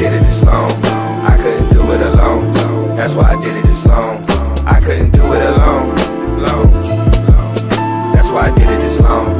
did it this long. I couldn't do it alone. That's why I did it this long. I couldn't do it alone. That's why I did it this long.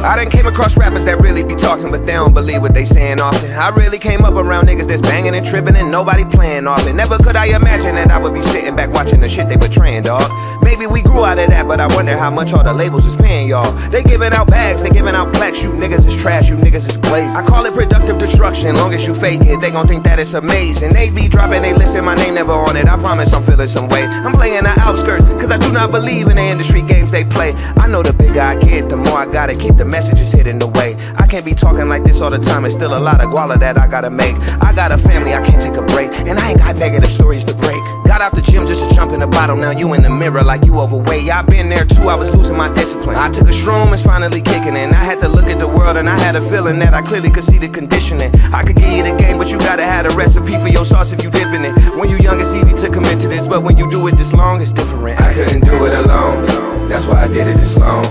I done came across rappers that really be talking, but they don't believe what they saying often. I really came up around niggas that's banging and tripping and nobody playing often. Never could I imagine that I would be sitting back watching the shit they betraying, dog. Maybe we grew out of that, but I wonder how much all the labels is paying y'all. They giving out bags, they giving out plaques. You niggas is trash, you niggas is glazed. I call it productive destruction, long as you fake it, they gon' think that it's amazing. They be dropping, they listen, my name never on it. I promise I'm feeling some way. I'm playing the outskirts, cause I do not believe in the industry games they play. I know the bigger I get, the more I gotta keep the messages hidden away. I can't be talking like this all the time, it's still a lot of guala that I gotta make. I got a family, I can't take a break, and I ain't got negative stories to break. Got out the gym just to jump in the bottle, now you in the mirror like you overweight. I been there too, I was losing my discipline. I took a shroom, it's finally kicking in. I had to look at the world and I had a feeling that I clearly could see the conditioning. I could give you the game, but you gotta have a recipe for your sauce if you dipping it. When you young, it's easy to commit to this, but when you do it this long, it's different. I couldn't do it alone, that's why I did it this long.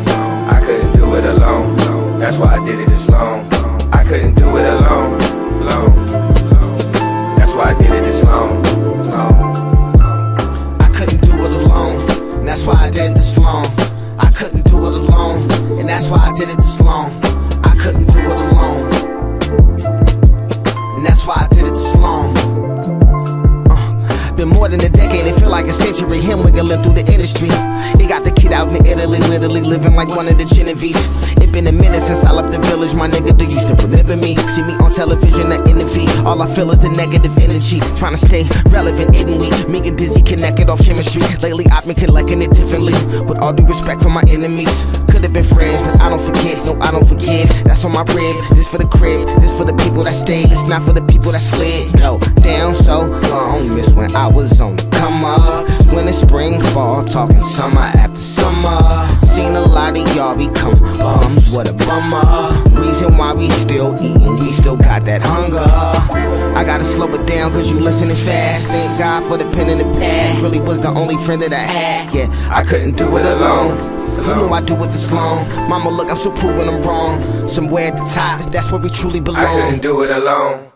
I couldn't do it alone, that's why I did it this long. I couldn't do it alone, that's why I did it this long. I couldn't do it alone, and that's why I did it this long. I couldn't do it alone, and that's why I did it this long. I couldn't do it alone, and that's why I did it this long. Been more than a decade, it feel like a century. Him wiggling through the industry. He got the kid out in Italy, literally living like one of the Genovese. It been a minute since I left the village, my nigga, do you still remember me? See me on television at NV, all I feel is the negative energy. Trying to stay relevant, isn't we? Me and Dizzy connected off chemistry. Lately I've been collecting it differently, with all due respect for my enemies. Could've been friends, but I don't forget, no I don't forgive. That's on my rib, this for the crib, this for the people that stayed. It's not for the people that slid, no, down so long. Miss when I was on the come up, when it's spring, fall, talking summer after summer. Seen a lot of y'all become bums, what a bummer. Reason why we still eating, we still got that hunger. I gotta slow it down cause you listening fast. Thank God for the pen and the pad, really was the only friend that I had. Yeah, I couldn't do it alone. Who knew I do it this long? Mama look, I'm still proving I'm wrong. Somewhere at the top, that's where we truly belong. I couldn't do it alone.